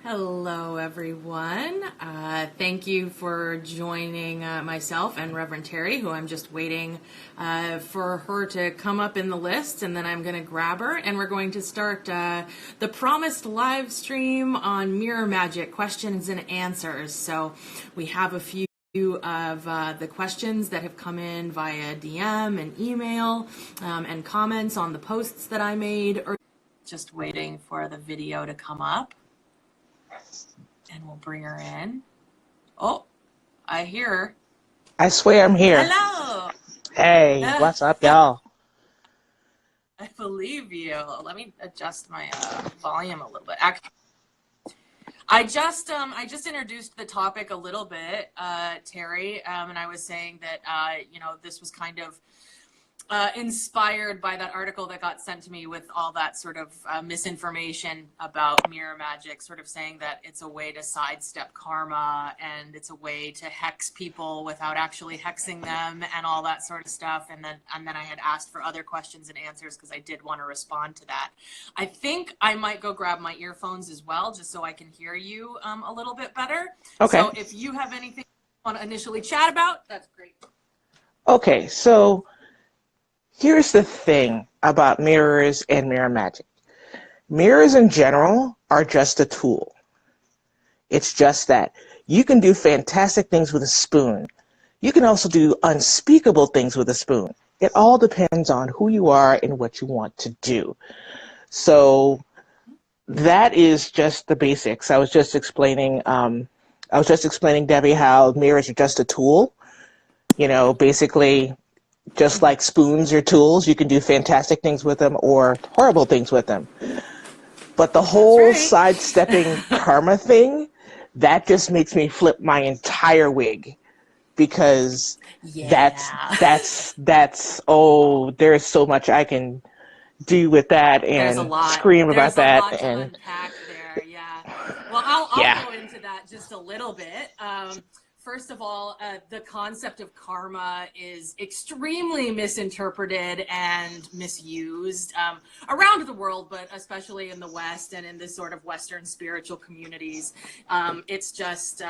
Hello, everyone. Thank you for joining myself and Reverend Terry, who I'm just waiting for her to come up in the list, and then I'm going to grab her, and we're going to start the promised live stream on Mirror Magic questions and answers. So we have a few of the questions that have come in via DM and email and comments on the posts that I made. Just waiting for the video to come up. And we'll bring her in. Oh, I hear her. I swear I'm here. Hello. Hey, what's up, y'all? I believe you. Let me adjust my volume a little bit. Actually, I just introduced the topic a little bit, Terry, and I was saying that this was kind of inspired by that article that got sent to me with all that sort of misinformation about mirror magic, sort of saying that it's a way to sidestep karma and it's a way to hex people without actually hexing them and all that sort of stuff. And then I had asked for other questions and answers because I did want to respond to that. I think I might go grab my earphones as well, just so I can hear you a little bit better. Okay. So if you have anything you want to initially chat about, that's great. Okay, so here's the thing about mirrors and mirror magic. Mirrors in general are just a tool. It's just that. You can do fantastic things with a spoon. You can also do unspeakable things with a spoon. It all depends on who you are and what you want to do. So that is just the basics. I was just explaining Devi how mirrors are just a tool. You know, basically, just like spoons or tools, you can do fantastic things with them or horrible things with them. But the whole sidestepping karma thing, that just makes me flip my entire wig, because that's there's so much I can do with that and scream about that. There's a lot to unpack there, yeah. Well, I'll go into that just a little bit. First of all, the concept of karma is extremely misinterpreted and misused around the world, but especially in the West and in this sort of Western spiritual communities. It's just,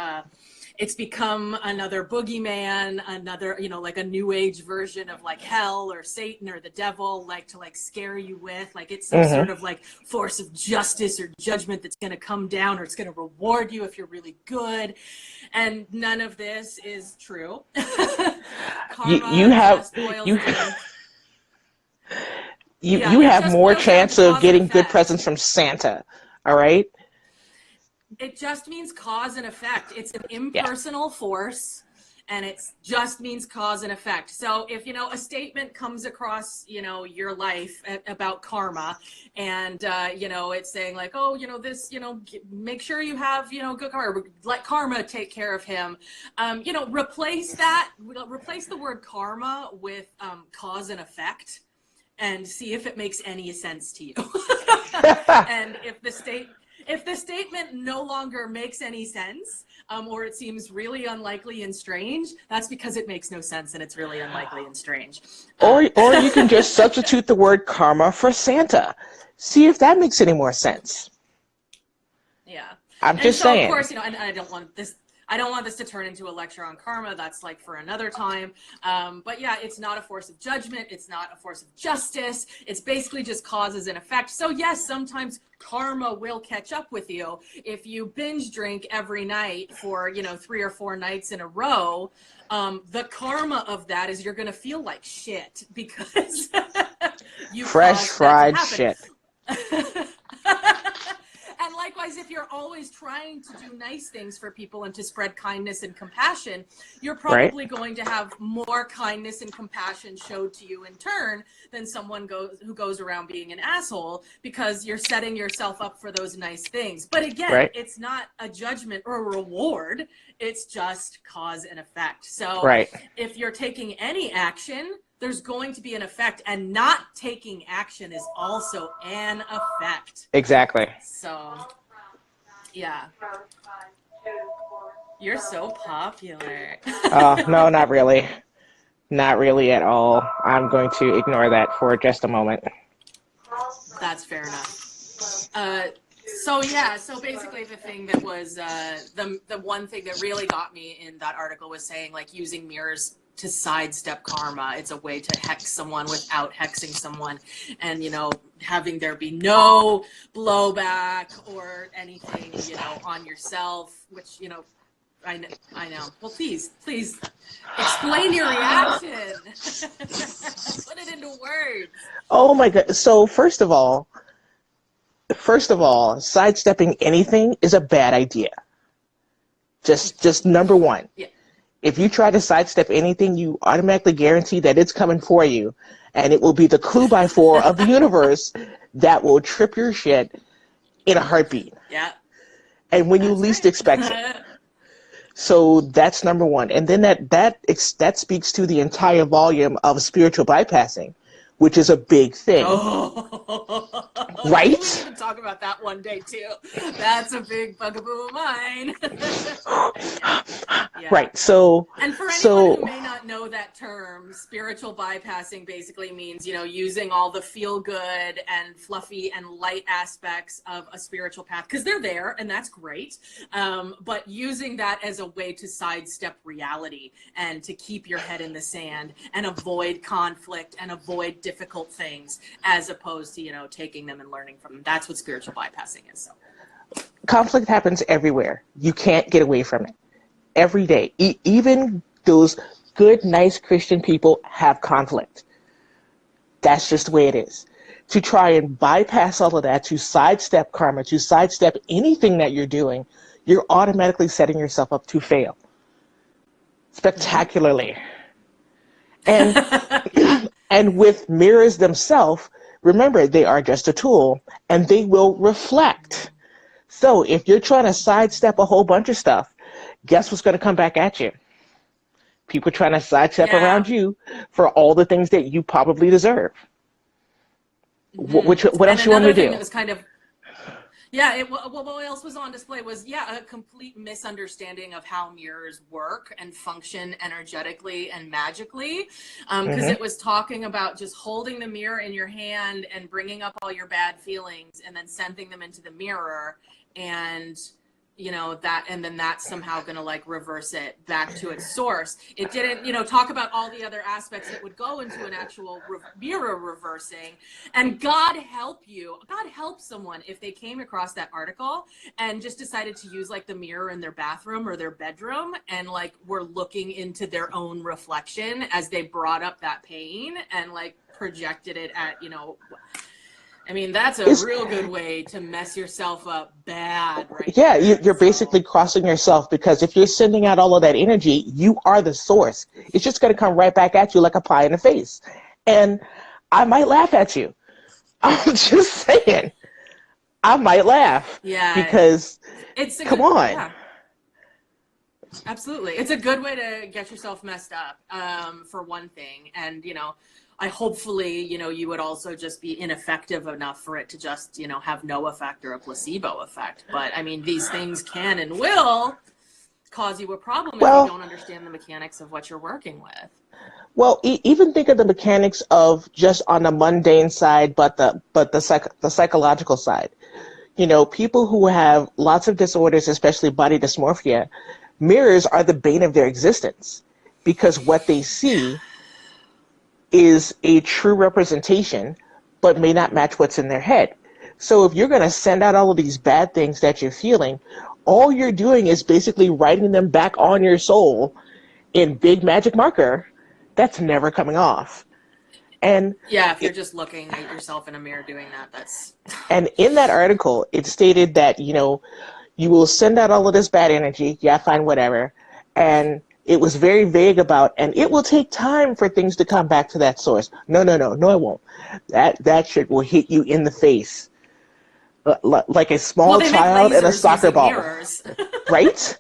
it's become another boogeyman, another, like a new age version of like hell or Satan or the devil, like to like scare you with, like it's some sort of like force of justice or judgment that's going to come down, or it's going to reward you if you're really good. And none of this is true. You have more chance of getting good presents from Santa. All right. It just means cause and effect. It's an impersonal force, and it just means cause and effect. So if, a statement comes across, your life about karma, and, it's saying like, oh, this, make sure you have, good karma, let karma take care of him. Replace the word karma with cause and effect, and see if it makes any sense to you. And if the statement no longer makes any sense, or it seems really unlikely and strange, that's because it makes no sense and it's really unlikely and strange. Or you can just substitute the word karma for Santa. See if that makes any more sense. Yeah. I'm just saying. Of course, and I don't want this to turn into a lecture on karma. That's like for another time. But yeah, it's not a force of judgment. It's not a force of justice. It's basically just causes and effect. So yes, sometimes karma will catch up with you. If you binge drink every night for, 3 or 4 nights in a row, the karma of that is you're going to feel like shit because you fresh fried shit. And likewise, if you're always trying to do nice things for people and to spread kindness and compassion, you're probably going to have more kindness and compassion showed to you in turn than someone who goes around being an asshole, because you're setting yourself up for those nice things. But again, it's not a judgment or a reward. It's just cause and effect. So if you're taking any action, there's going to be an effect, and not taking action is also an effect. Exactly. So, yeah. You're so popular. No, not really. Not really at all. I'm going to ignore that for just a moment. That's fair enough. So yeah, so basically the thing that was the one thing that really got me in that article was saying like using mirrors to sidestep karma. It's a way to hex someone without hexing someone, and having there be no blowback or anything on yourself, which I know. Well, please explain your reaction. Put it into words. Oh my God. So first of all, sidestepping anything is a bad idea. Just number one. Yeah. If you try to sidestep anything, you automatically guarantee that it's coming for you, and it will be the clue by four of the universe that will trip your shit in a heartbeat. Yeah. And when you least expect it. So that's number one. And then that speaks to the entire volume of spiritual bypassing, which is a big thing. Oh. Right? We need to talk about that one day too. That's a big bugaboo of mine. Yeah. Right. So and for anyone who may not know that term, spiritual bypassing basically means, using all the feel good and fluffy and light aspects of a spiritual path, because they're there and that's great. But using that as a way to sidestep reality and to keep your head in the sand and avoid conflict and avoid difficult things, as opposed to, taking them and learning from them. That's what spiritual bypassing is. So conflict happens everywhere. You can't get away from it. Every day. Even those good, nice Christian people have conflict. That's just the way it is. To try and bypass all of that, to sidestep karma, to sidestep anything that you're doing, you're automatically setting yourself up to fail. Spectacularly. And and with mirrors themselves, remember, they are just a tool, and they will reflect. So if you're trying to sidestep a whole bunch of stuff, guess what's going to come back at you? People trying to sidestep around you for all the things that you probably deserve. Mm-hmm. What else you want me to do? That was kind of, what else was on display was, a complete misunderstanding of how mirrors work and function energetically and magically. Because it was talking about just holding the mirror in your hand and bringing up all your bad feelings and then sending them into the mirror, and and then that's somehow going to like reverse it back to its source. It didn't, talk about all the other aspects that would go into an actual mirror reversing. And God help someone if they came across that article and just decided to use like the mirror in their bathroom or their bedroom and like were looking into their own reflection as they brought up that pain and like projected it at, that's a real good way to mess yourself up bad, right? Yeah, you're basically crossing yourself, because if you're sending out all of that energy, you are the source. It's just going to come right back at you like a pie in the face. And I might laugh at you. I'm just saying. I might laugh. Yeah. Because, come on. Yeah. Absolutely. It's a good way to get yourself messed up, for one thing. And, I hopefully, you would also just be ineffective enough for it to just, have no effect or a placebo effect. But these things can and will cause you a problem if you don't understand the mechanics of what you're working with. Well, even think of the mechanics of just on the mundane side, but the psychological side. People who have lots of disorders, especially body dysmorphia, mirrors are the bane of their existence, because what they see is a true representation, but may not match what's in their head. So if you're going to send out all of these bad things that you're feeling, all you're doing is basically writing them back on your soul in big magic marker that's never coming off. And if you're just looking at yourself in a mirror doing that, that's... And in that article, it stated that, you will send out all of this bad energy, fine, whatever, and it was very vague about, and it will take time for things to come back to that source. No, it won't. That shit will hit you in the face, like a small child and a soccer ball, right?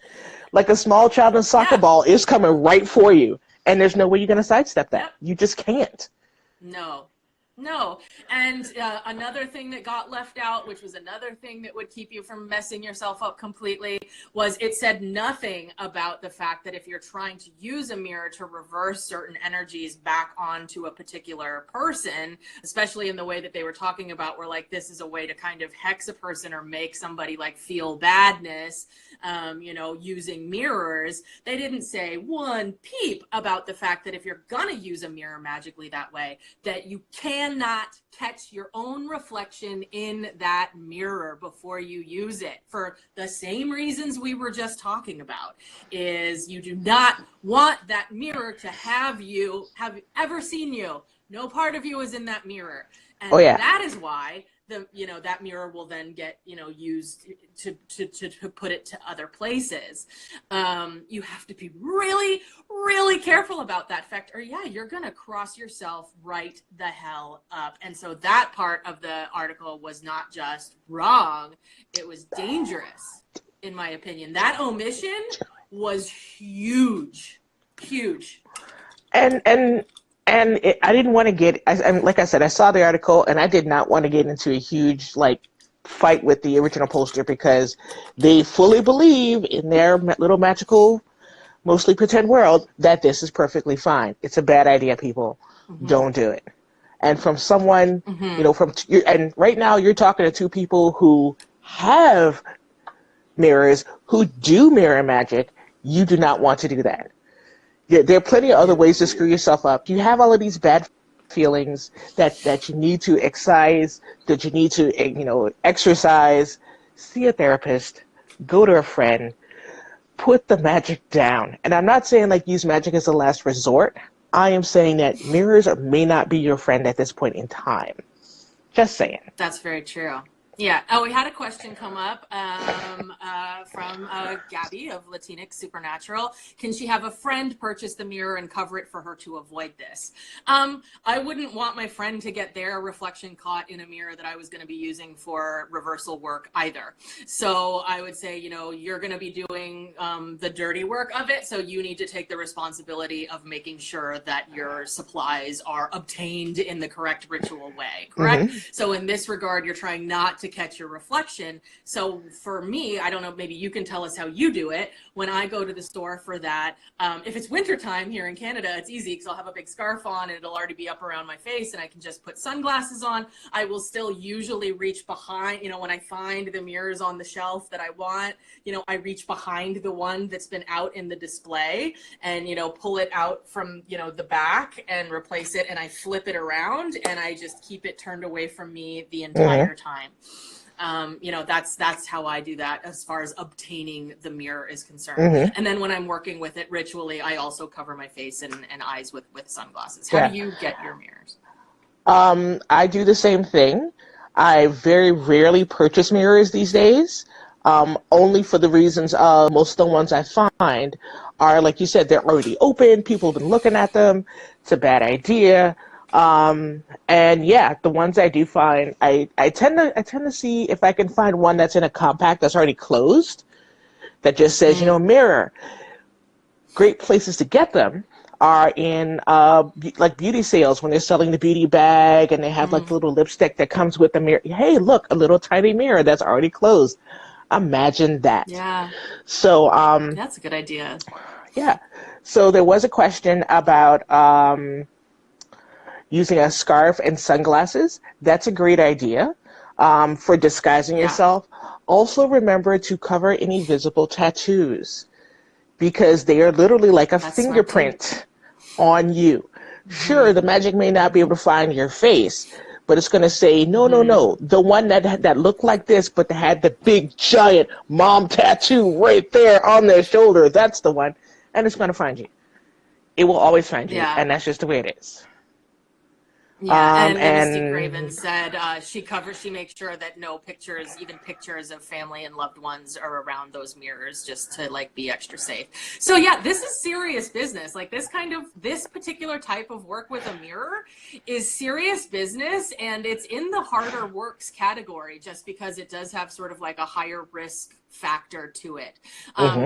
Like a small child and a soccer ball is coming right for you, and there's no way you're going to sidestep that. You just can't. No. No. And another thing that got left out, which was another thing that would keep you from messing yourself up completely, was it said nothing about the fact that if you're trying to use a mirror to reverse certain energies back onto a particular person, especially in the way that they were talking about, where like this is a way to kind of hex a person or make somebody like feel badness, using mirrors, they didn't say one peep about the fact that if you're gonna use a mirror magically that way, that you cannot catch your own reflection in that mirror before you use it, for the same reasons we were just talking about. Is you do not want that mirror to have ever seen you. No part of you is in that mirror. And Oh yeah. that is why that mirror will then get used to put it to other places. You have to be really, really careful about that fact, or you're gonna cross yourself right the hell up. And so that part of the article was not just wrong, it was dangerous, in my opinion. That omission was huge. I didn't want to get, like I said, I saw the article and I did not want to get into a huge fight with the original poster, because they fully believe in their little magical, mostly pretend world that this is perfectly fine. It's a bad idea, people. Mm-hmm. Don't do it. And from someone, mm-hmm. And right now you're talking to two people who have mirrors, who do mirror magic. You do not want to do that. There are plenty of other ways to screw yourself up. You have all of these bad feelings that you need to excise, that you need to, exercise. See a therapist, go to a friend, put the magic down. And I'm not saying use magic as a last resort. I am saying that mirrors may not be your friend at this point in time. Just saying. That's very true. Yeah. Oh, we had a question come up from Gabby of Latinx Supernatural. Can she have a friend purchase the mirror and cover it for her to avoid this? I wouldn't want my friend to get their reflection caught in a mirror that I was going to be using for reversal work either. So I would say, you're going to be doing the dirty work of it. So you need to take the responsibility of making sure that your supplies are obtained in the correct ritual way. Correct? Mm-hmm. So in this regard, you're trying not to catch your reflection. So for me, I don't know, maybe you can tell us how you do it. When I go to the store for that, if it's wintertime here in Canada, it's easy because I'll have a big scarf on and it'll already be up around my face and I can just put sunglasses on. I will still usually reach behind, when I find the mirrors on the shelf that I want, I reach behind the one that's been out in the display and, pull it out from, the back and replace it, and I flip it around and I just keep it turned away from me the entire time. That's how I do that as far as obtaining the mirror is concerned. Mm-hmm. And then when I'm working with it ritually, I also cover my face and eyes with sunglasses. How do you get your mirrors? I do the same thing. I very rarely purchase mirrors these days, only for the reasons of most of the ones I find are, like you said, they're already open. People have been looking at them. It's a bad idea. And yeah, the ones I do find, I tend to see if I can find one that's in a compact that's already closed, that just says, mirror. Great places to get them are in beauty sales when they're selling the beauty bag and they have the little lipstick that comes with the mirror. Hey, look, a little tiny mirror that's already closed. Imagine that. Yeah. So that's a good idea. Yeah. So there was a question about using a scarf and sunglasses. That's a great idea for disguising yourself. Also remember to cover any visible tattoos, because they are literally like a fingerprint on you. Sure, the magic may not be able to find your face, but it's going to say, no, the one that looked like this, but they had the big, giant mom tattoo right there on their shoulder, that's the one, and it's going to find you. It will always find you, and that's just the way it is. Yeah, and Mystic Raven said she makes sure that no pictures, even pictures of family and loved ones, are around those mirrors, just to be extra safe. So yeah, this is serious business. This particular type of work with a mirror is serious business, and it's in the harder works category just because it does have sort of a higher risk factor to it.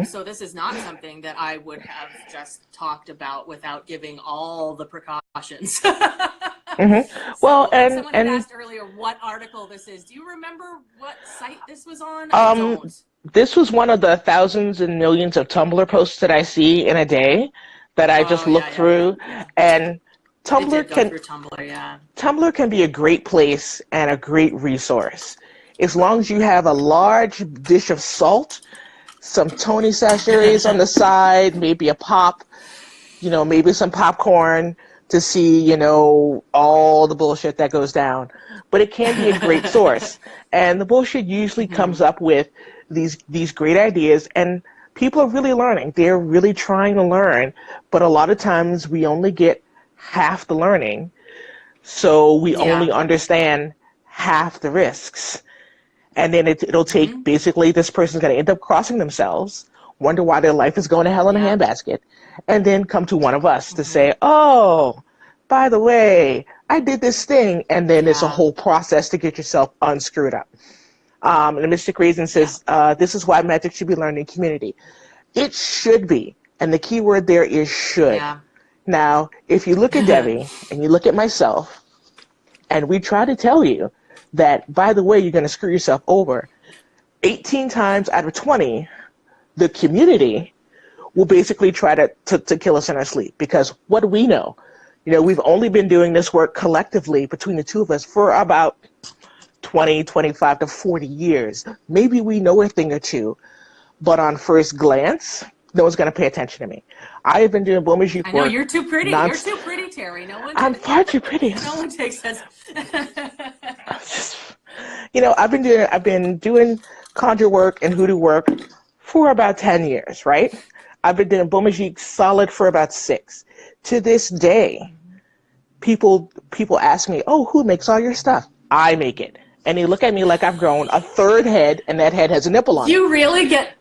So this is not something that I would have just talked about without giving all the precautions. Well, So, and someone had and asked earlier what article this is. Do you remember what site this was on? I um, don't. this was one of the thousands and millions of Tumblr posts that I see in a day that I just Oh, look yeah, yeah, yeah, through, yeah. and I did Tumblr go can through Tumblr, yeah. Tumblr can be a great place and a great resource. As long as you have a large dish of salt, some Tony Chachere's on the side, maybe a pop, maybe some popcorn to see, all the bullshit that goes down. But it can be a great source. And the bullshit usually comes Hmm. up with these great ideas, and people are really learning. They're really trying to learn, but a lot of times we only get half the learning, so we only Yeah. understand half the risks. And then it'll take, Hmm. basically, this person's going to end up crossing themselves, wonder why their life is going to hell in a Yeah. handbasket, and then come to one of us to Hmm. say, oh, by the way, I did this thing. And then it's a Yeah. whole process to get yourself unscrewed up. And the Mystic Reason Yeah. says, this is why magic should be learned in community. It should be. And the key word there is should. Yeah. Now, if you look at Devi and you look at myself, and we try to tell you that, by the way, you're going to screw yourself over, 18 times out of 20, the community will basically try to kill us in our sleep. Because what do we know? We've only been doing this work collectively between the two of us for about 20, 25 to 40 years. Maybe we know a thing or two, but on first glance, no one's going to pay attention to me. I have been doing Beaux Magique I know work you're too pretty. non. You're too pretty, Terry. No one, I'm far too pretty. no one takes us. I've been doing conjure work and hoodoo work for about 10 years, right? I've been doing Beaux Magique solid for about 6. To this day, people ask me, "Oh, who makes all your stuff?" I make it. And they look at me like I've grown a third head and that head has a nipple on it. You really get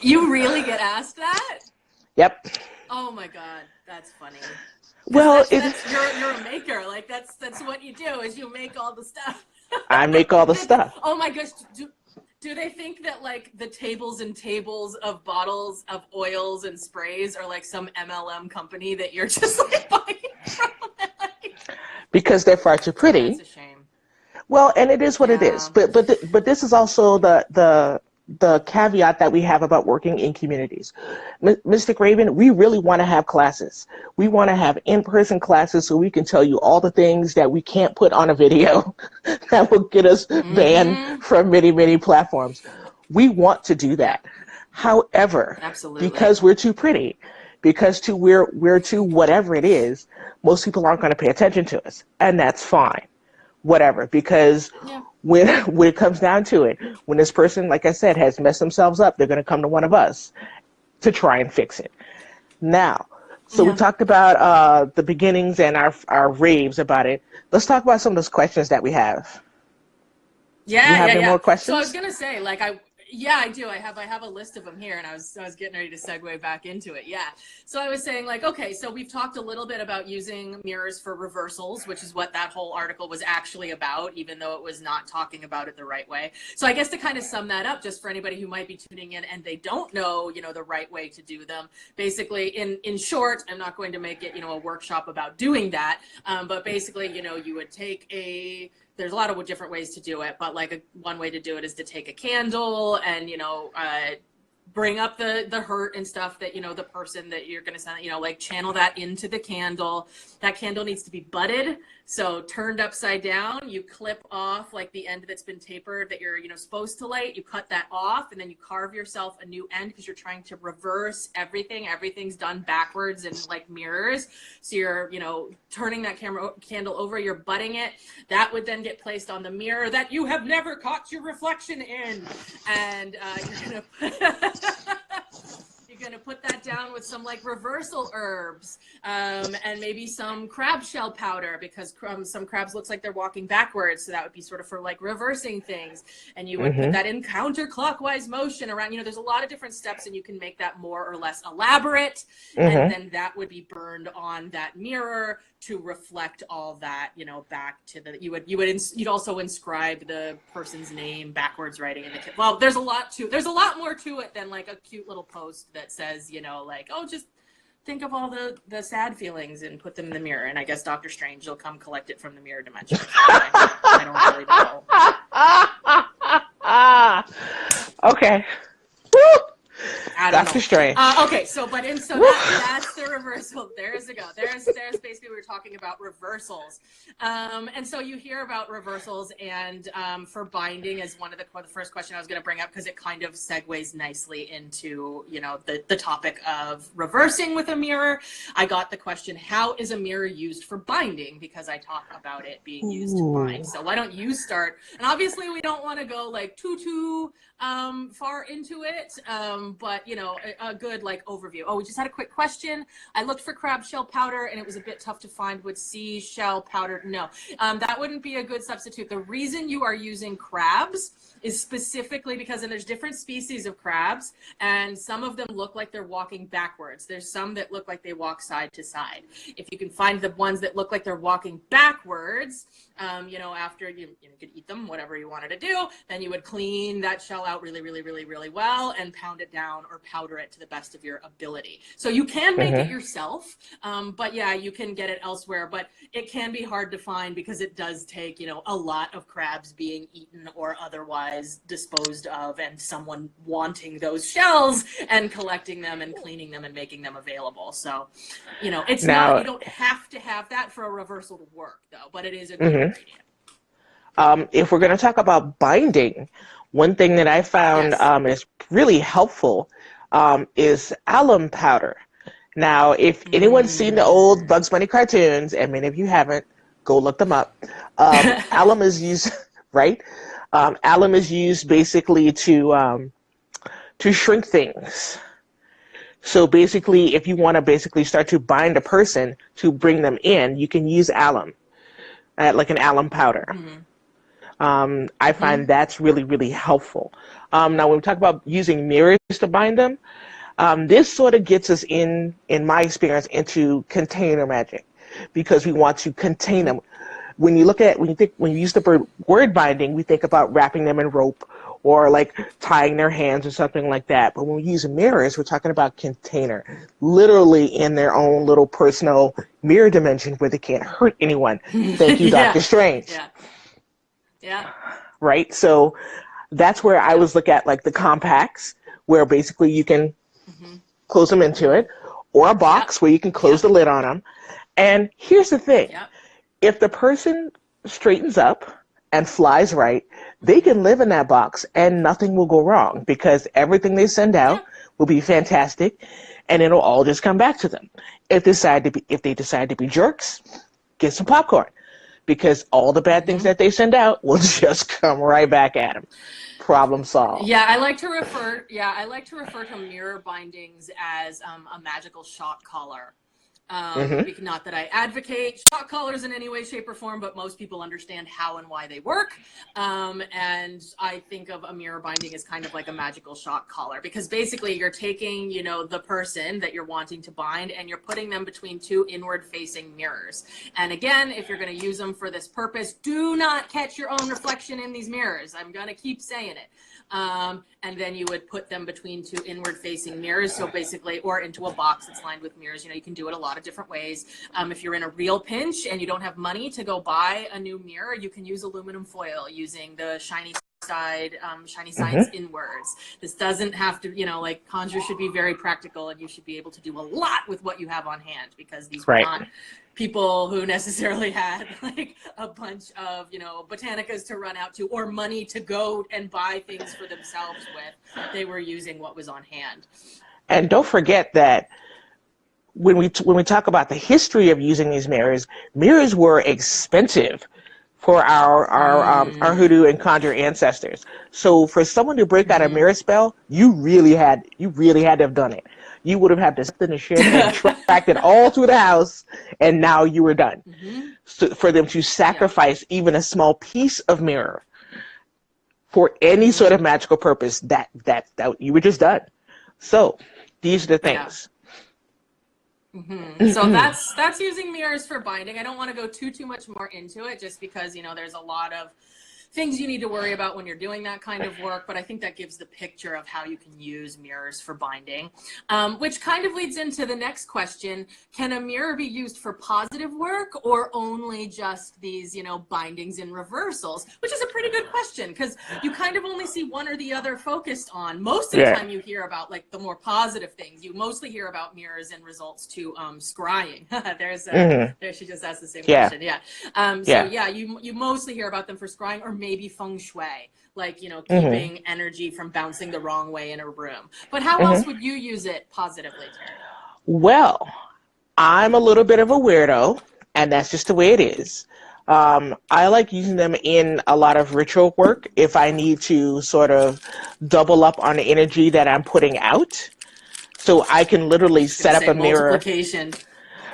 asked that? Yep. Oh my God, that's funny. Because Well, you're a maker. Like that's what you do is you make all the stuff. I make all the stuff. Oh my gosh, do they think that like the tables and tables of bottles of oils and sprays are like some MLM company that you're just like buying from? Because they're far too pretty. That's a shame. Well, and it is what it is. Yeah. But this is also the caveat that we have about working in communities. Mystic Raven, we really want to have classes. We want to have in-person classes so we can tell you all the things that we can't put on a video that will get us Mm-hmm. banned from many, many platforms. We want to do Yeah. that. However, Absolutely. because we're too pretty, because we're too whatever it is, most people aren't going to pay attention to us, and that's fine. Whatever, because Yeah. when it comes down to it, when this person, like I said, has messed themselves up, they're going to come to one of us to try and fix it. Now, so we Yeah. talked about the beginnings and our raves about it. Let's talk about some of those questions that we have. Do you Yeah, have yeah, any more yeah. So I was questions? gonna say, like, yeah, I do. I have a list of them here, and I was getting ready to segue back into it. Yeah. So I was saying, like, okay, so we've talked a little bit about using mirrors for reversals, which is what that whole article was actually about, even though it was not talking about it the right way. So I guess to kind of sum that up, just for anybody who might be tuning in and they don't know, the right way to do them. Basically, in short, I'm not going to make it, a workshop about doing that, but basically, you would take there's a lot of different ways to do it, but like one way to do it is to take a candle and, bring up the hurt and stuff that, the person that you're going to send, like channel that into the candle. That candle needs to be butted. So turned upside down, you clip off like the end that's been tapered that you're, supposed to light. You cut that off and then you carve yourself a new end because you're trying to reverse everything. Everything's done backwards in like mirrors. So you're, turning that candle over, you're butting it. That would then get placed on the mirror that you have never caught your reflection in. And you're gonna put that down with some like reversal herbs, and maybe some crab shell powder because some crabs looks like they're walking backwards, so that would be sort of for like reversing things. And you would put that in counterclockwise motion around. There's a lot of different steps, and you can make that more or less elaborate. And then that would be burned on that mirror to reflect all that, back to the. You'd also inscribe the person's name backwards, writing in the. Well, there's a lot more to it than like a cute little post that says, like, oh, just think of all the sad feelings and put them in the mirror. And I guess Doctor Strange will come collect it from the mirror dimension. I don't really know. Okay. I don't Doctor know. Strange. Okay, so that's the reversal. There's a go. There's basically we were talking about reversals, and so you hear about reversals and for binding is one of the first question I was going to bring up because it kind of segues nicely into the topic of reversing with a mirror. I got the question, how is a mirror used for binding? Because I talk about it being used to bind. So why don't you start? And obviously we don't want to go like too far into it, but a good like overview. Oh, we just had a quick question. I looked for crab shell powder and it was a bit tough to find. Would seashell powder? No, that wouldn't be a good substitute. The reason you are using crabs is specifically because, and there's different species of crabs, and some of them look like they're walking backwards. There's some that look like they walk side to side. If you can find the ones that look like they're walking backwards, after you could eat them, whatever you wanted to do, then you would clean that shell out really, really, really, really well and pound it down or powder it to the best of your ability. So you can make it yourself, but yeah, you can get it elsewhere, but it can be hard to find because it does take, a lot of crabs being eaten or otherwise disposed of and someone wanting those shells and collecting them and cleaning them and making them available. So, it's not, you don't have to have that for a reversal to work though, but it is a good ingredient. If we're going to talk about binding, one thing that I found is really helpful is alum powder. Now, if anyone's seen the old Bugs Bunny cartoons, and many of you haven't, go look them up. Alum is used, right? Alum is used basically to shrink things. So basically, if you want to basically start to bind a person to bring them in, you can use alum, like an alum powder. I find that's really, really helpful. Now, when we talk about using mirrors to bind them, this sort of gets us in my experience, into container magic, because we want to contain them. When you use the word binding, we think about wrapping them in rope or like tying their hands or something like that. But when we use mirrors, we're talking about container, literally in their own little personal mirror dimension where they can't hurt anyone. Thank you, Doctor Strange. Yeah. Right? So that's where I always look at like the compacts, where basically you can close them into it, or a box where you can close the lid on them. And here's the thing. If the person straightens up and flies right, they can live in that box and nothing will go wrong because everything they send out will be fantastic and it'll all just come back to them. If they decide to be jerks, get some popcorn because all the bad things that they send out will just come right back at them. Problem solved. Yeah, I like to refer to mirror bindings as a magical shock collar. Not that I advocate shock collars in any way, shape, or form, but most people understand how and why they work. And I think of a mirror binding as kind of like a magical shock collar, because basically you're taking, the person that you're wanting to bind and you're putting them between two inward facing mirrors. And again, if you're going to use them for this purpose, do not catch your own reflection in these mirrors. I'm going to keep saying it. And then you would put them between two inward facing mirrors. So basically, or into a box that's lined with mirrors. You can do it a lot of different ways. If you're in a real pinch and you don't have money to go buy a new mirror, you can use aluminum foil using the shiny sides inwards. This doesn't have to, like Conjure should be very practical and you should be able to do a lot with what you have on hand, because these were not people who necessarily had like a bunch of, botanicas to run out to or money to go and buy things for themselves with. They were using what was on hand. And don't forget that when we talk about the history of using these mirrors were expensive for our hoodoo and conjure ancestors. So for someone to break out a mirror spell, you really had to have done it. You would have had to sit in the shit and tracked it all through the house, and now you were done. So for them to sacrifice even a small piece of mirror for any sort of magical purpose, that you were just done. So these are the things. So that's using mirrors for binding. I don't want to go too much more into it, just because there's a lot of things you need to worry about when you're doing that kind of work, but I think that gives the picture of how you can use mirrors for binding, which kind of leads into the next question. Can a mirror be used for positive work or only just these, you know, bindings and reversals? Which is a pretty good question, because you kind of only see one or the other focused on. Most of the time you hear about like the more positive things. You mostly hear about mirrors and results to scrying. There she just asked the same question. So yeah, you mostly hear about them for scrying, or maybe feng shui, like, you know, keeping energy from bouncing the wrong way in a room. But how else would you use it positively, Terry? Well, I'm a little bit of a weirdo, and that's just the way it is. I like using them in a lot of ritual work if I need to sort of double up on the energy that I'm putting out. So I can literally set up a mirror. Multiplication.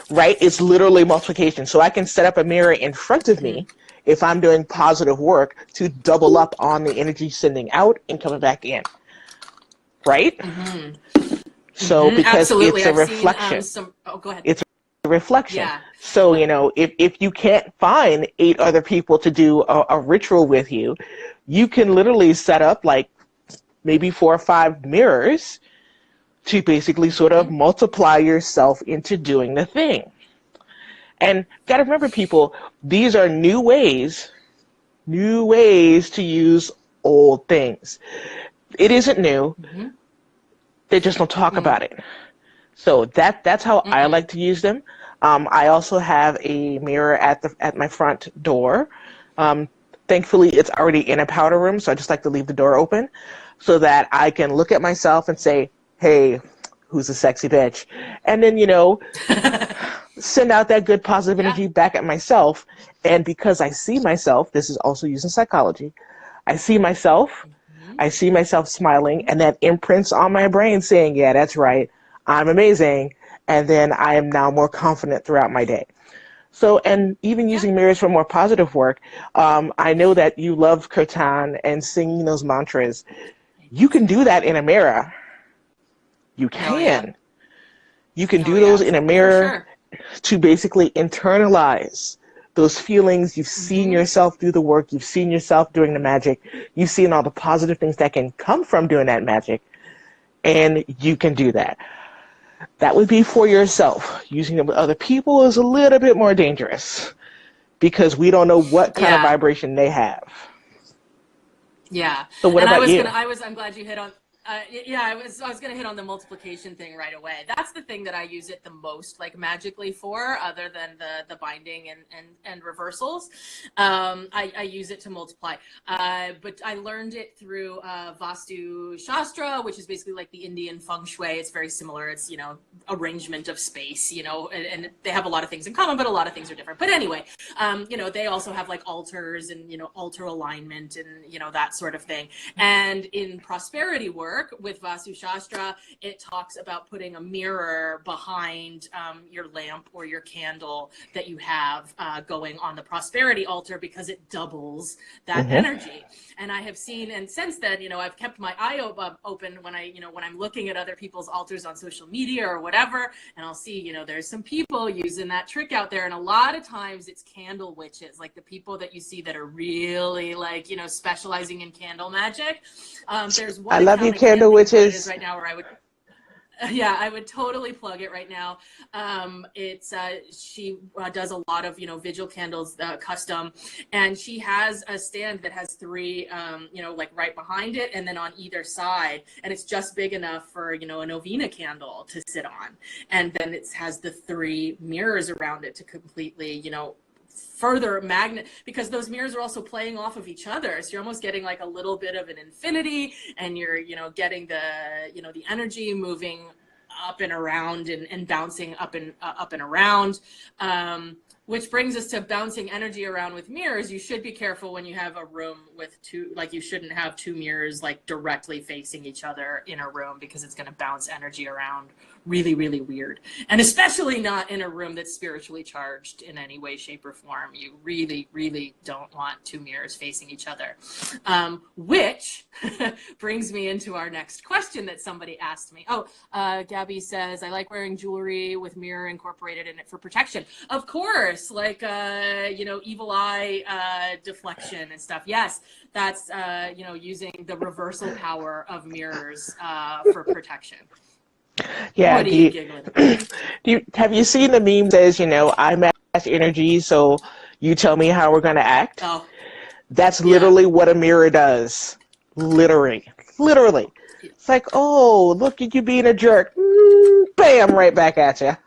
Right? It's literally multiplication. So I can set up a mirror in front of me if I'm doing positive work to double up on the energy sending out and coming back in. Right? So because Absolutely. it's a I've reflection. seen go ahead. It's a reflection. Yeah. So, you know, if you can't find 8 other people to do a ritual with you, you can literally set up like maybe 4 or 5 mirrors to basically sort of multiply yourself into doing the thing. And got to remember, people, these are new ways to use old things. It isn't new. They just don't talk about it. So that's how I like to use them. I also have a mirror at my front door. Thankfully, it's already in a powder room, so I just like to leave the door open so that I can look at myself and say, hey, who's a sexy bitch? And then, you know, send out that good positive energy back at myself. And because I see myself, this is also using psychology, I see myself smiling, and that imprints on my brain saying, yeah, that's right, I'm amazing. And then I am now more confident throughout my day. So, and even using mirrors for more positive work, I know that you love kirtan and singing those mantras. You can do that in a mirror. You can. You can do those in a mirror to basically internalize those feelings. You've seen yourself do the work. You've seen yourself doing the magic. You've seen all the positive things that can come from doing that magic. And you can do that. That would be for yourself. Using them with other people is a little bit more dangerous because we don't know what kind of vibration they have. Yeah. So what about you? I'm glad you hit on. I was going to hit on the multiplication thing right away. That's the thing that I use it the most, like magically for, other than the binding and reversals. I use it to multiply. But I learned it through Vastu Shastra, which is basically like the Indian feng shui. It's very similar. It's, you know, arrangement of space, you know, and they have a lot of things in common, but a lot of things are different. But anyway, you know, they also have like altars and, you know, altar alignment and, you know, that sort of thing. And in prosperity work, with Vastu Shastra, it talks about putting a mirror behind your lamp or your candle that you have going on the prosperity altar, because it doubles that energy. And I have seen, and since then, you know, I've kept my eye open when I'm looking at other people's altars on social media or whatever, and I'll see, you know, there's some people using that trick out there. And a lot of times it's candle witches, like the people that you see that are really, like, you know, specializing in candle magic. There's one. I love you, candle witches. Right now, where I would totally plug it right now. She does a lot of, you know, vigil candles, custom, and she has a stand that has 3, you know, like right behind it, and then on either side, and it's just big enough for, you know, a novena candle to sit on, and then it has the 3 mirrors around it to completely, you know, further magnet, because those mirrors are also playing off of each other, so you're almost getting like a little bit of an infinity, and you're, you know, getting the, you know, the energy moving up and around and bouncing up and around, which brings us to bouncing energy around with mirrors. You should be careful when you have a room with 2, like you shouldn't have 2 mirrors like directly facing each other in a room, because it's going to bounce energy around really, really weird. And especially not in a room that's spiritually charged in any way, shape, or form. You really, really don't want two mirrors facing each other. Which brings me into our next question that somebody asked me. Oh, Gabby says, I like wearing jewelry with mirror incorporated in it for protection. Of course, like, you know, evil eye deflection and stuff. Yes, that's, you know, using the reversal power of mirrors for protection. Yeah. What are you giggling about? Have you seen the meme that says, you know, I match energy, so you tell me how we're going to act? Oh, That's yeah. literally what a mirror does. Literally. Literally. It's like, oh, look at you being a jerk. Bam, right back at you.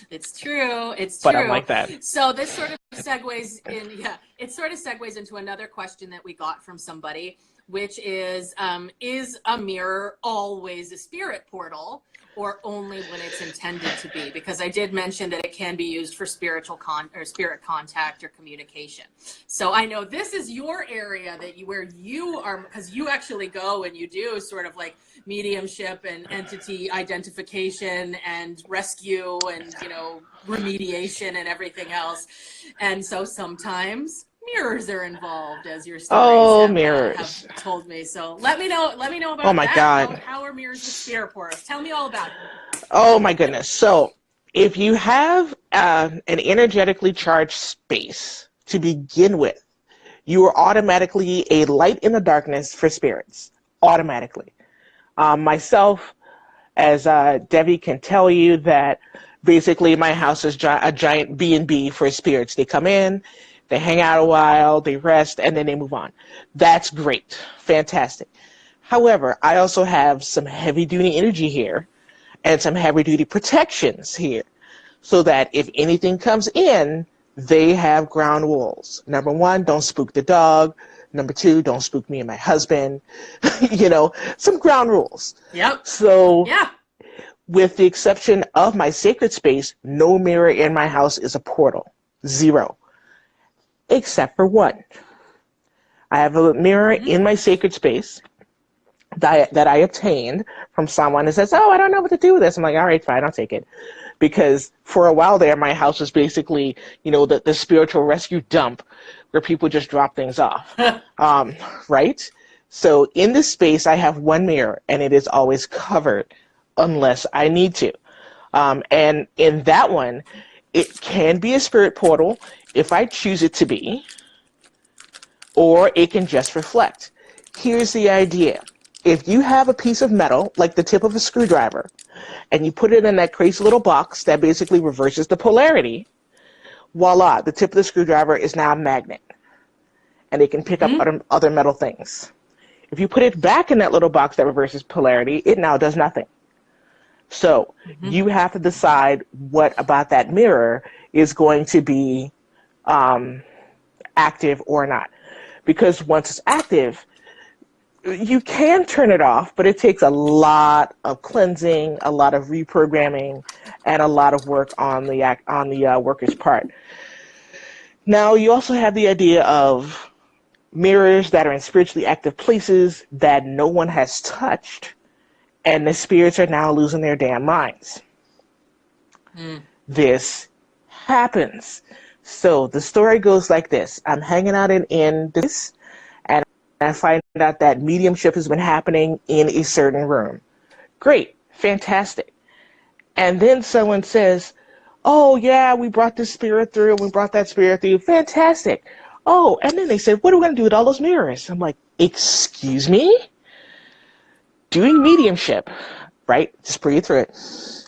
It's true. It's But true. I'm like that. So this sort of segues in, yeah, it sort of segues into another question that we got from somebody, which is a mirror always a spirit portal, or only when it's intended to be? Because I did mention that it can be used for spiritual spirit contact or communication. So I know this is your area that where you are, because you actually go and you do sort of like mediumship and entity identification and rescue and, you know, remediation and everything else. And so sometimes mirrors are involved, as your stories have told me. So let me know about oh my that. God. How are mirrors with spirit portals? Tell me all about it. Oh my goodness. So if you have an energetically charged space to begin with, you are automatically a light in the darkness for spirits. Automatically. Myself, as Devi can tell you, that basically my house is a giant B&B for spirits. They come in, they hang out a while, they rest, and then they move on. That's great. Fantastic. However, I also have some heavy-duty energy here and some heavy-duty protections here, so that if anything comes in, they have ground rules. Number one, don't spook the dog. Number two, don't spook me and my husband. You know, some ground rules. Yep. So, yeah. With the exception of my sacred space, no mirror in my house is a portal. 0. Except for one. I have a mirror in my sacred space that I obtained from someone that says, oh, I don't know what to do with this. I'm like, all right, fine, I'll take it. Because for a while there, my house was basically, you know, the spiritual rescue dump where people just drop things off. Right? So in this space, I have one mirror, and it is always covered unless I need to. And in that one, it can be a spirit portal if I choose it to be, or it can just reflect. Here's the idea. If you have a piece of metal, like the tip of a screwdriver, and you put it in that crazy little box that basically reverses the polarity, voila, the tip of the screwdriver is now a magnet. And it can pick up other metal things. If you put it back in that little box that reverses polarity, it now does nothing. So you have to decide what about that mirror is going to be active or not. Because once it's active, you can turn it off, but it takes a lot of cleansing, a lot of reprogramming, and a lot of work on the worker's part. Now, you also have the idea of mirrors that are in spiritually active places that no one has touched, and the spirits are now losing their damn minds. This happens. So the story goes like this. I'm hanging out in this, and I find out that mediumship has been happening in a certain room. Great. Fantastic. And then someone says, oh, yeah, we brought this spirit through, and we brought that spirit through. Fantastic. Oh, and then they said, what are we going to do with all those mirrors? I'm like, excuse me? Doing mediumship, right? Just breathe through it.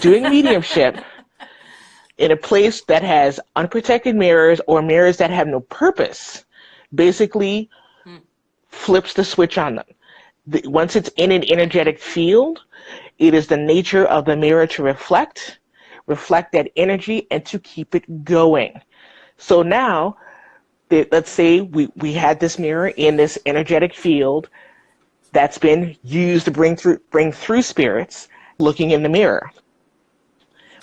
Doing mediumship in a place that has unprotected mirrors or mirrors that have no purpose basically flips the switch on them. Once it's in an energetic field, it is the nature of the mirror to reflect that energy, and to keep it going. So now, let's say we had this mirror in this energetic field that's been used to bring through spirits looking in the mirror.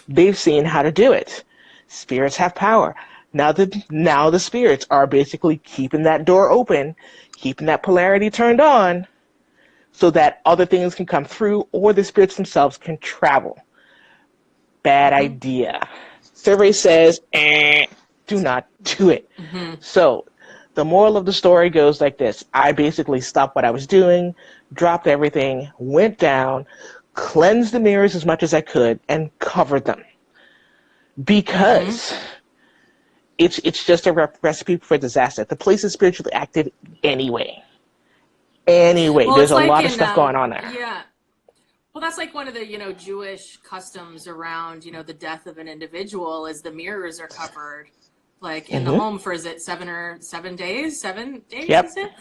They've seen how to do it. Spirits have power. Now the spirits are basically keeping that door open, keeping that polarity turned on, so that other things can come through or the spirits themselves can travel. Bad idea. Survey says, do not do it. So the moral of the story goes like this. I basically stopped what I was doing, dropped everything, went down, cleansed the mirrors as much as I could, and covered them. Because it's just a recipe for disaster. The place is spiritually active anyway. Well, there's a lot of stuff going on there. Yeah. Well, that's like one of the, Jewish customs around, the death of an individual is the mirrors are covered, like in the home for, is it 7 days? 7 days, Yep. is it?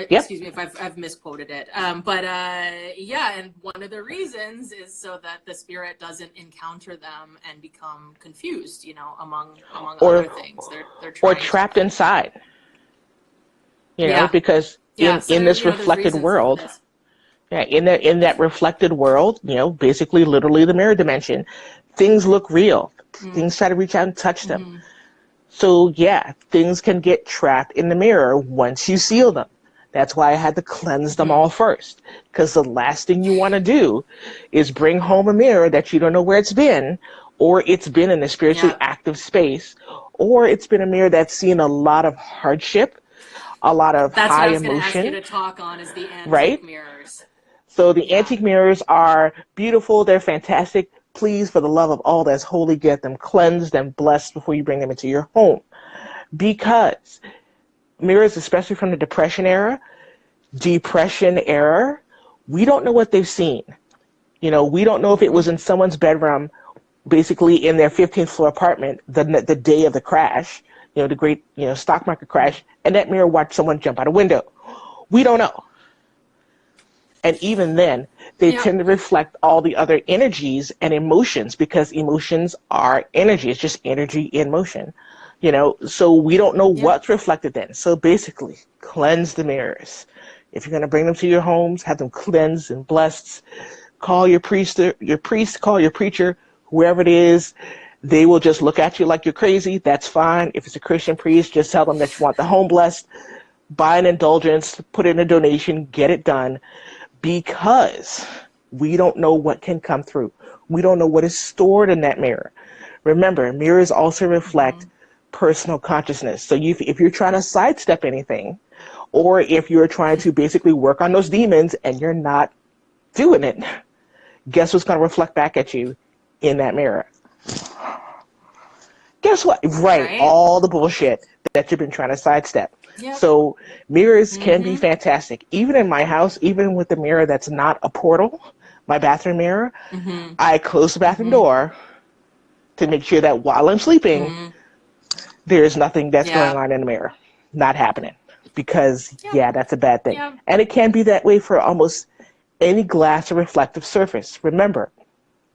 Excuse me if I've misquoted it. Yeah, and one of the reasons is so that the spirit doesn't encounter them and become confused, among other things. They're or trapped inside. Because in this reflected world, in that reflected world, basically literally the mirror dimension, things look real. Things try to reach out and touch them. So things can get trapped in the mirror once you seal them. That's why I had to cleanse them all first, because the last thing you want to do is bring home a mirror that you don't know where it's been, or it's been in a spiritually active space, or it's been a mirror that's seen a lot of hardship, a lot of high emotion. That's what I was going to ask you to talk on, is the antique mirrors. So the antique mirrors are beautiful. They're fantastic. Please, for the love of all that's holy, get them cleansed and blessed before you bring them into your home. Because mirrors, especially from the Depression era, we don't know what they've seen. We don't know if it was in someone's bedroom, basically in their 15th floor apartment, the day of the crash, the great, stock market crash, and that mirror watched someone jump out a window. We don't know. And even then, they tend to reflect all the other energies and emotions, because emotions are energy. It's just energy in motion, so we don't know what's reflected then. So basically, cleanse the mirrors. If you're going to bring them to your homes, have them cleansed and blessed. Call your priest, call your preacher, whoever it is. They will just look at you like you're crazy. That's fine. If it's a Christian priest, just tell them that you want the home blessed. Buy an indulgence, put in a donation, get it done. Because we don't know what can come through. We don't know what is stored in that mirror. Remember, mirrors also reflect personal consciousness. So if you're trying to sidestep anything, or if you're trying to basically work on those demons and you're not doing it, guess what's going to reflect back at you in that mirror? Guess what? Right. All the bullshit that you've been trying to sidestep. Yep. So mirrors can be fantastic. Even in my house, even with the mirror that's not a portal, my bathroom mirror, I close the bathroom door to make sure that while I'm sleeping, there's nothing that's going on in the mirror. Not happening. Because, that's a bad thing. Yep. And it can be that way for almost any glass or reflective surface. Remember,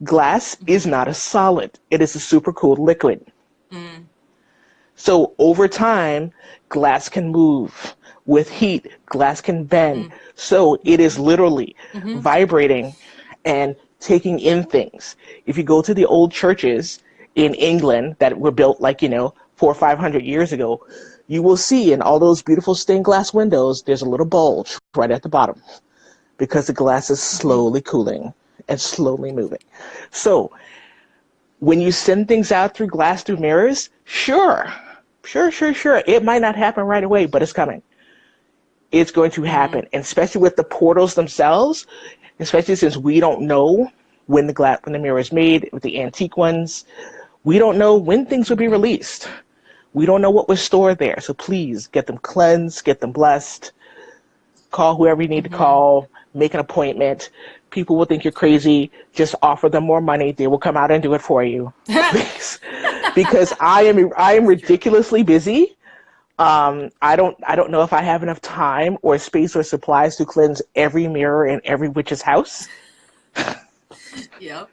glass is not a solid. It is a supercooled liquid. So over time, glass can move. With heat, glass can bend. So it is literally vibrating and taking in things. If you go to the old churches in England that were built 400 or 500 years ago, you will see in all those beautiful stained glass windows, there's a little bulge right at the bottom, because the glass is slowly cooling and slowly moving. So when you send things out through glass, through mirrors, sure. It might not happen right away, but it's coming. It's going to happen, and especially with the portals themselves, especially since we don't know when the mirror is made, with the antique ones, we don't know when things will be released. We don't know what was stored there. So please get them cleansed, get them blessed, call whoever you need to call, make an appointment. People will think you're crazy. Just offer them more money. They will come out and do it for you. Please. Because I am ridiculously busy. I don't know if I have enough time or space or supplies to cleanse every mirror in every witch's house. Yep.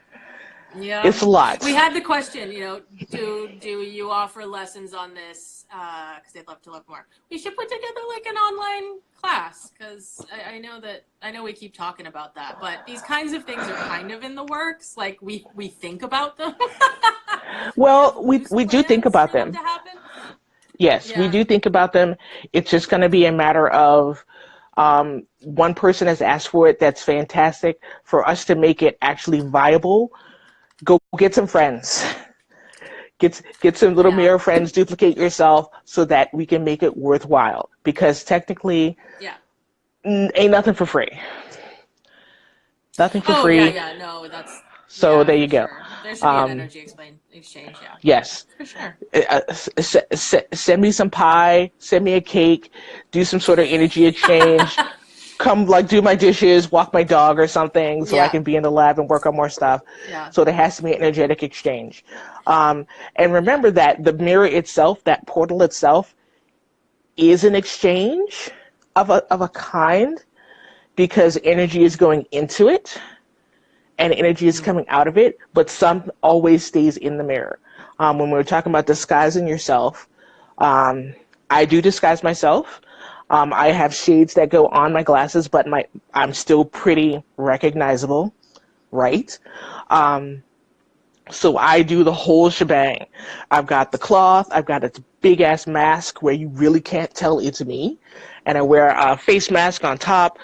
Yeah. It's a lot. We had the question, do you offer lessons on this? Because they'd love to learn more. We should put together an online class, because I know we keep talking about that, but these kinds of things are kind of in the works. We think about them. Well, we do think about them. Yes, we do think about them. It's just going to be a matter of One person has asked for it. That's fantastic. For us to make it actually viable, go get some friends. Get some little mirror friends, duplicate yourself so that we can make it worthwhile. Because technically, ain't nothing for free. Nothing for free. No, that's... So there you go. Sure. There should be an energy exchange, Yes. For sure. Send me some pie, send me a cake, do some sort of energy exchange. Come like do my dishes, walk my dog or something so I can be in the lab and work on more stuff. So there has to be an energetic exchange. And remember that the mirror itself, that portal itself, is an exchange of a kind because energy is going into it and energy is coming out of it, but some always stays in the mirror. When we're talking about disguising yourself, I do disguise myself. I have shades that go on my glasses, but I'm still pretty recognizable, right? So I do the whole shebang. I've got the cloth, I've got a big ass mask where you really can't tell it's me, and I wear a face mask on top.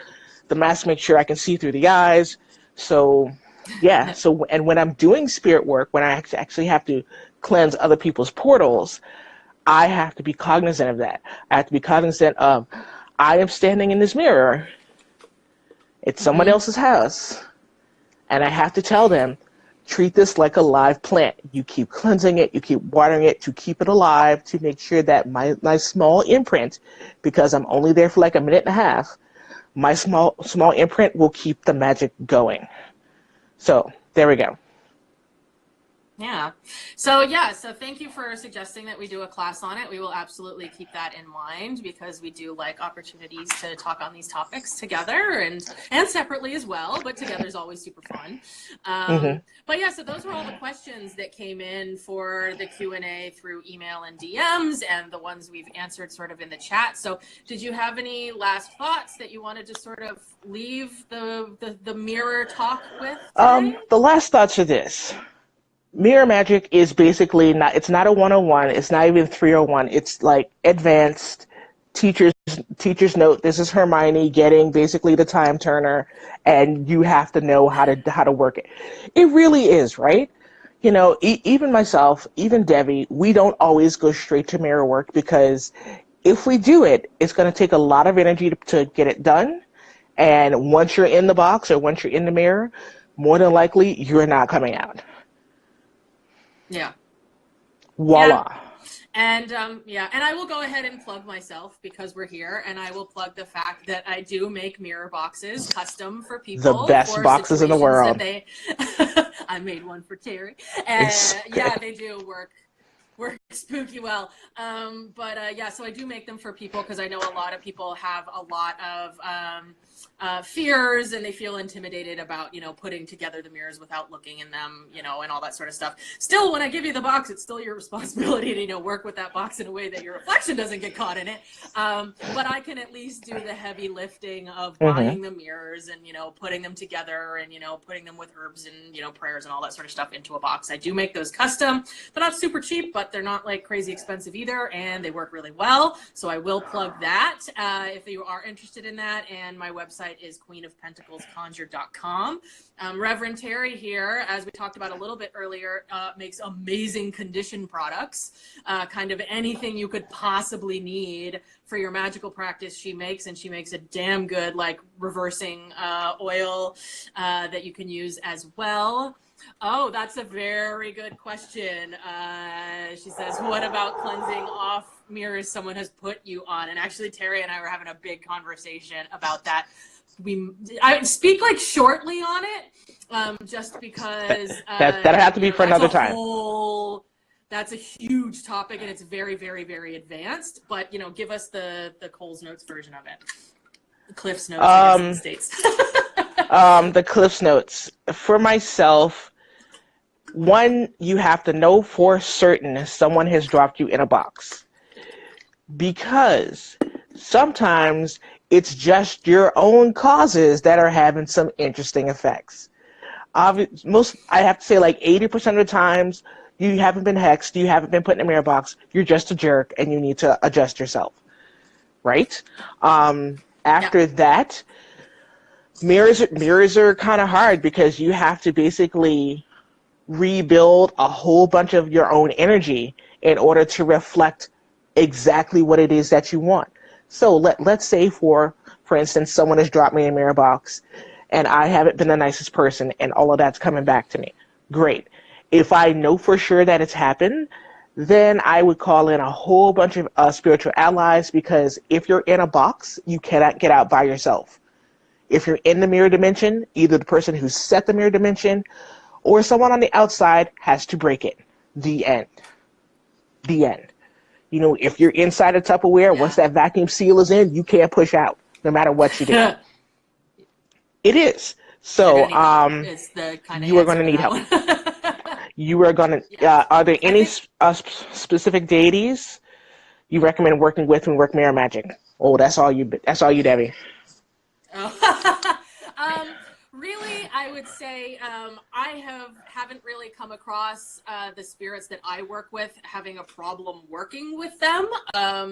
The mask makes sure I can see through the eyes. So yeah, and when I'm doing spirit work, when I actually have to cleanse other people's portals, I have to be cognizant of that. I have to be cognizant of, I am standing in this mirror. It's someone else's house. And I have to tell them, treat this like a live plant. You keep cleansing it, you keep watering it to keep it alive, to make sure that my small imprint, because I'm only there for like a minute and a half, my small imprint will keep the magic going. So there we go. So thank you for suggesting that we do a class on it. We will absolutely keep that in mind because we do like opportunities to talk on these topics together and separately as well, but together is always super fun. But so those were all the questions that came in for the Q&A through email and DMs and the ones we've answered sort of in the chat. So did you have any last thoughts that you wanted to sort of leave the mirror talk with today? The last thoughts are this. Mirror magic is basically it's not a 101, it's not even 301, it's like advanced teacher's note. This is Hermione getting basically the time turner, and you have to know how to work it. It really is, right? You know, even myself, even Devi, we don't always go straight to mirror work because if we do it, it's going to take a lot of energy to get it done. And once you're in the box or once you're in the mirror, more than likely you're not coming out. Voila. And and I will go ahead and plug myself because we're here, and I will plug the fact that I do make mirror boxes custom for people. The best boxes in the world. I made one for Terry, and they do work spooky well. So I do make them for people because I know a lot of people have a lot of fears and they feel intimidated about, putting together the mirrors without looking in them, and all that sort of stuff. Still, when I give you the box, it's still your responsibility to, work with that box in a way that your reflection doesn't get caught in it. But I can at least do the heavy lifting of buying the mirrors and, putting them together and, putting them with herbs and, prayers and all that sort of stuff into a box. I do make those custom. They're not super cheap, but they're not like crazy expensive either, and they work really well. So I will plug that if you are interested in that. And my website is queenofpentaclesconjure.com. Reverend Terry here, as we talked about a little bit earlier, makes amazing condition products. Kind of anything you could possibly need for your magical practice she makes, and she makes a damn good like reversing oil that you can use as well. Oh, that's a very good question. She says, what about cleansing off mirrors someone has put you on? And actually, Terry and I were having a big conversation about that. I speak like shortly on it, just because that'll have to be for another time. That's a huge topic, and it's very, very, very advanced. But give us the Cole's Notes version of it. The Cliff's Notes, I guess, in the States. The Cliff's Notes. For myself, one, you have to know for certain someone has dropped you in a box. Because sometimes it's just your own causes that are having some interesting effects. I have to say like 80% of the times, you haven't been hexed, you haven't been put in a mirror box, you're just a jerk and you need to adjust yourself, right? After that, mirrors are kind of hard because you have to basically rebuild a whole bunch of your own energy in order to reflect exactly what it is that you want. So let's say for instance, someone has dropped me a mirror box and I haven't been the nicest person and all of that's coming back to me. Great. If I know for sure that it's happened, then I would call in a whole bunch of spiritual allies, because if you're in a box, you cannot get out by yourself. If you're in the mirror dimension, either the person who set the mirror dimension or someone on the outside has to break it. The end. The end. You know, if you're inside a Tupperware, once that vacuum seal is in, you can't push out, no matter what you do. It is. So, you are going to need help. You are going to, are there any specific deities you recommend working with when work mirror magic? Oh, that's all you, Devi. Really, I would say I haven't really come across the spirits that I work with having a problem working with them.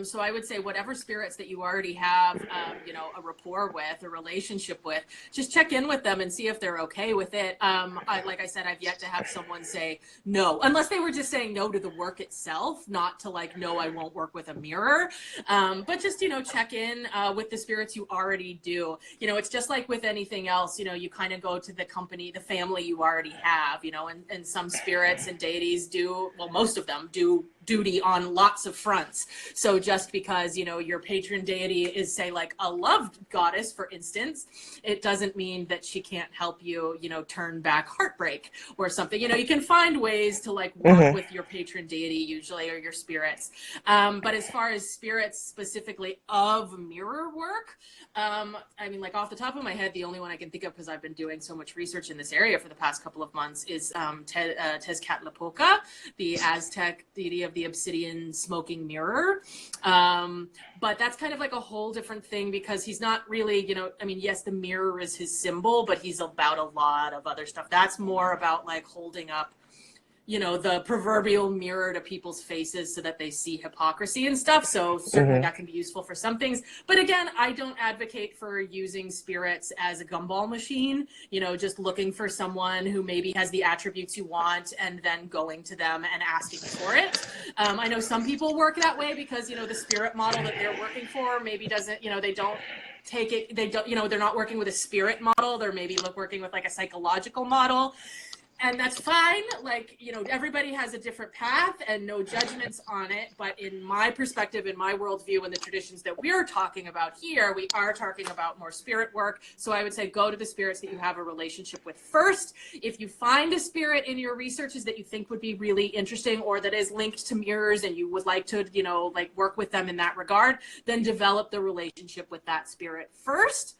So I would say whatever spirits that you already have, you know, a rapport with, a relationship with, just check in with them and see if they're okay with it. Like I said, I've yet to have someone say no, unless they were just saying no to the work itself, not to like, no, I won't work with a mirror. But just, you know, check in with the spirits you already do. You know, it's just like with anything else, you know, you kind of go to the company, the family you already have, you know, and some spirits and deities do, well, most of them do duty on lots of fronts. So just because, you know, your patron deity is, say, like a love goddess, for instance, it doesn't mean that she can't help you, you know, turn back heartbreak or something. You know, you can find ways to like work with your patron deity usually, or your spirits. But as far as spirits specifically of mirror work, I mean, like off the top of my head, the only one I can think of, because I've been doing so much research in this area for the past couple of months, is Tezcatlipoca, the Aztec deity of the obsidian smoking mirror. But that's kind of like a whole different thing, because he's not really, you know, I mean, yes, the mirror is his symbol, but he's about a lot of other stuff. That's more about like holding up, you know, the proverbial mirror to people's faces so that they see hypocrisy and stuff. So certainly that can be useful for some things. But again, I don't advocate for using spirits as a gumball machine, you know, just looking for someone who maybe has the attributes you want and then going to them and asking for it. I know some people work that way because, you know, the spirit model that they're working for maybe doesn't, you know, they don't take it, they don't, you know, they're not working with a spirit model. They're maybe working with like a psychological model. And that's fine. Like, you know, everybody has a different path and no judgments on it. But in my perspective, in my worldview, and the traditions that we're talking about here, we are talking about more spirit work. So I would say go to the spirits that you have a relationship with first. If you find a spirit in your researches that you think would be really interesting, or that is linked to mirrors and you would like to, you know, like work with them in that regard, then develop the relationship with that spirit first.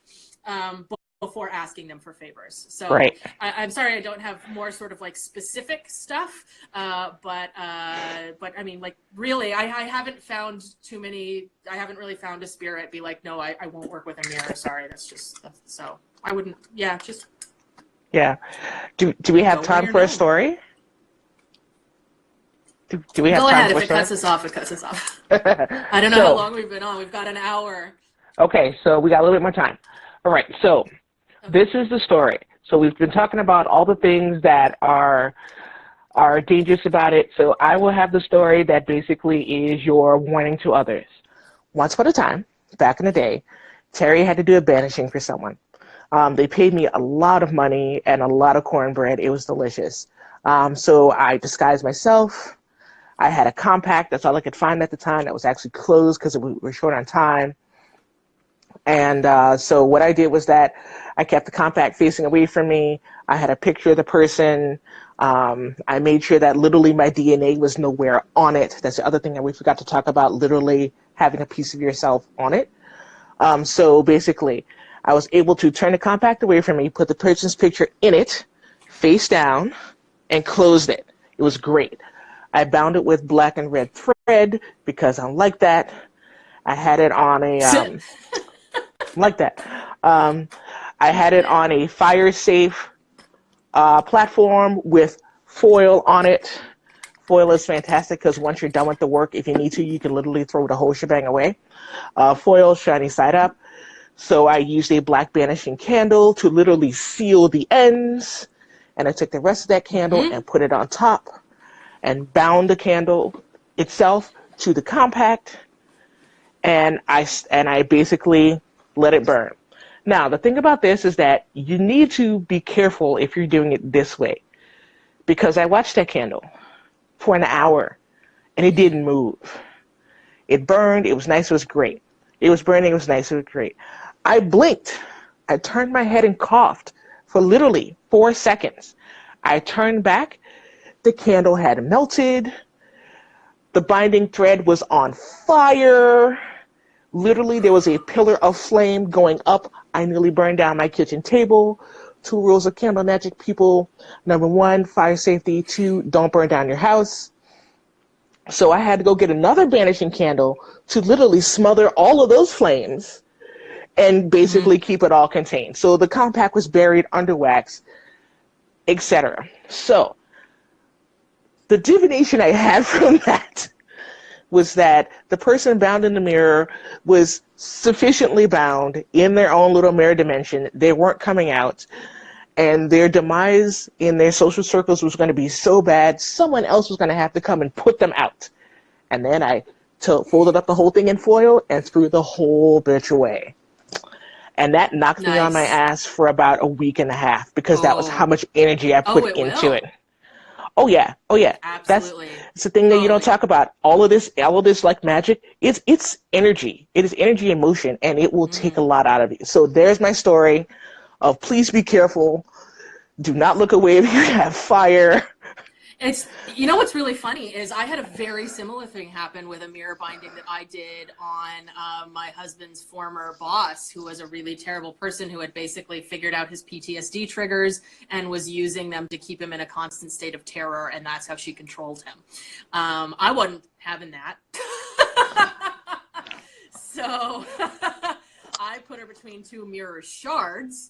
Before asking them for favors. So I'm sorry I don't have more sort of like specific stuff, but I mean, like really, I haven't found I haven't really found a spirit be like, no, I won't work with a mirror. Sorry, so I wouldn't, Do we have time for a story? Do we have time for a story? Go ahead, if it cuts us off, it cuts us off. I don't know how long we've been on. We've got an hour. Okay, so we got a little bit more time. All right, so this is the story. So we've been talking about all the things that are dangerous about it. So I will have the story that basically is your warning to others. Once upon a time, back in the day, Terry had to do a banishing for someone. They paid me a lot of money and a lot of cornbread. It was delicious. So I disguised myself. I had a compact. That's all I could find at the time. That was actually closed because we were short on time. And so what I did was that I kept the compact facing away from me. I had a picture of the person. I made sure that literally my DNA was nowhere on it. That's the other thing that we forgot to talk about, literally having a piece of yourself on it. So basically, I was able to turn the compact away from me, put the person's picture in it, face down, and closed it. It was great. I bound it with black and red thread because I'm like that. I had it on a... like that. I had it on a fire-safe platform with foil on it. Foil is fantastic because once you're done with the work, if you need to, you can literally throw the whole shebang away. Foil, shiny side up. So I used a black banishing candle to literally seal the ends. And I took the rest of that candle and put it on top and bound the candle itself to the compact. And I basically let it burn. Now, the thing about this is that you need to be careful if you're doing it this way. Because I watched that candle for an hour and it didn't move. It burned, it was nice, it was great. It was burning, it was nice, it was great. I blinked. I turned my head and coughed for literally 4 seconds. I turned back, the candle had melted, the binding thread was on fire. Literally, there was a pillar of flame going up. I nearly burned down my kitchen table. 2 rules of candle magic, people. Number 1, fire safety. 2, don't burn down your house. So I had to go get another banishing candle to literally smother all of those flames and basically keep it all contained. So the compact was buried under wax, etc. So the divination I had from that was that the person bound in the mirror was sufficiently bound in their own little mirror dimension. They weren't coming out. And their demise in their social circles was going to be so bad, someone else was going to have to come and put them out. And then I folded up the whole thing in foil and threw the whole bitch away. And that knocked me on my ass for about a week and a half because that was how much energy I put into it. Oh yeah, oh yeah. Absolutely. That's the thing that you don't talk about. All of this like magic, it's energy. It is energy in motion, and it will take a lot out of you. So there's my story of please be careful. Do not look away if you have fire. It's, you know what's really funny is I had a very similar thing happen with a mirror binding that I did on my husband's former boss, who was a really terrible person who had basically figured out his PTSD triggers and was using them to keep him in a constant state of terror, and that's how she controlled him. I wasn't having that. So I put her between 2 mirror shards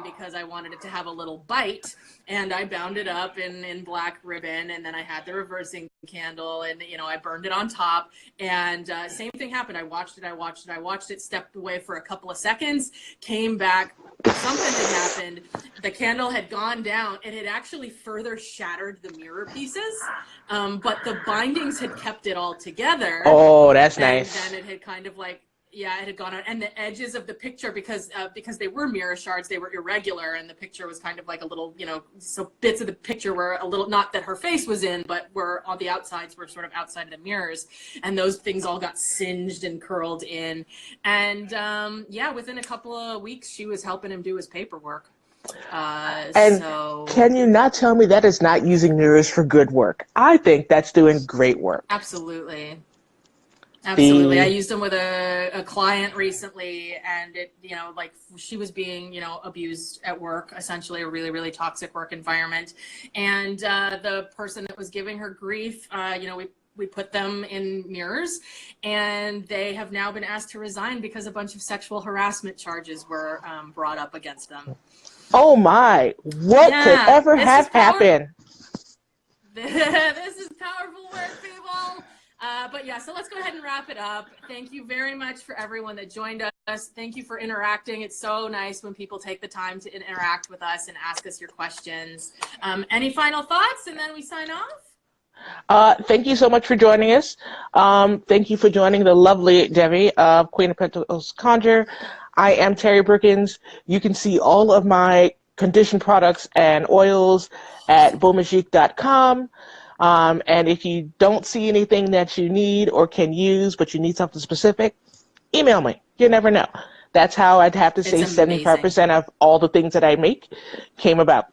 because I wanted it to have a little bite, and I bound it up in black ribbon, and then I had the reversing candle, and I burned it on top, and same thing happened. I watched it, stepped away for a couple of seconds, came back, something had happened, the candle had gone down, it had actually further shattered the mirror pieces, but the bindings had kept it all together. Oh, that's nice. And then it had kind of like, yeah, it had gone on, and the edges of the picture, because they were mirror shards, they were irregular, and the picture was kind of like a little, so bits of the picture were a little, not that her face was in, but were on the outsides, were sort of outside of the mirrors, and those things all got singed and curled in, and yeah, within a couple of weeks, she was helping him do his paperwork. And so can you not tell me that is not using mirrors for good work? I think that's doing great work. Absolutely. Absolutely. I used them with a client recently, and it, like she was being, abused at work, essentially a really, really toxic work environment. And the person that was giving her grief, we put them in mirrors, and they have now been asked to resign because a bunch of sexual harassment charges were brought up against them. Oh my, what could ever have happened? This is powerful work, people. But yeah, so let's go ahead and wrap it up. Thank you very much for everyone that joined us. Thank you for interacting. It's so nice when people take the time to interact with us and ask us your questions. Any final thoughts, and then we sign off? Thank you so much for joining us. Thank you for joining the lovely Devi of Queen of Pentacles Conjure. I am Terry Brookins. You can see all of my conditioned products and oils at beauxmagique.com. And if you don't see anything that you need or can use, but you need something specific, email me. You never know. That's how I'd have to say 75% of all the things that I make came about.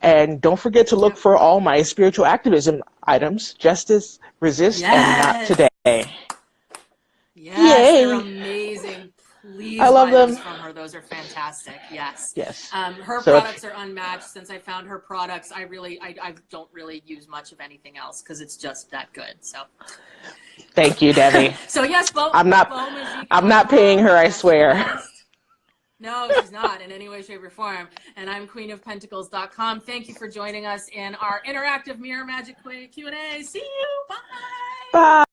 And don't forget to look for all my spiritual activism items: justice, resist, and not today. Yes, they're amazing. Please I love them. From her. Those are fantastic. Yes. Yes. Her products are unmatched. Since I found her products, I don't really use much of anything else because it's just that good. So. Thank you, Devi. So yes, I'm not paying her, I swear. No, she's not in any way, shape, or form. And I'm queenofpentacles.com. Thank you for joining us in our interactive mirror magic Q&A. See you. Bye. Bye.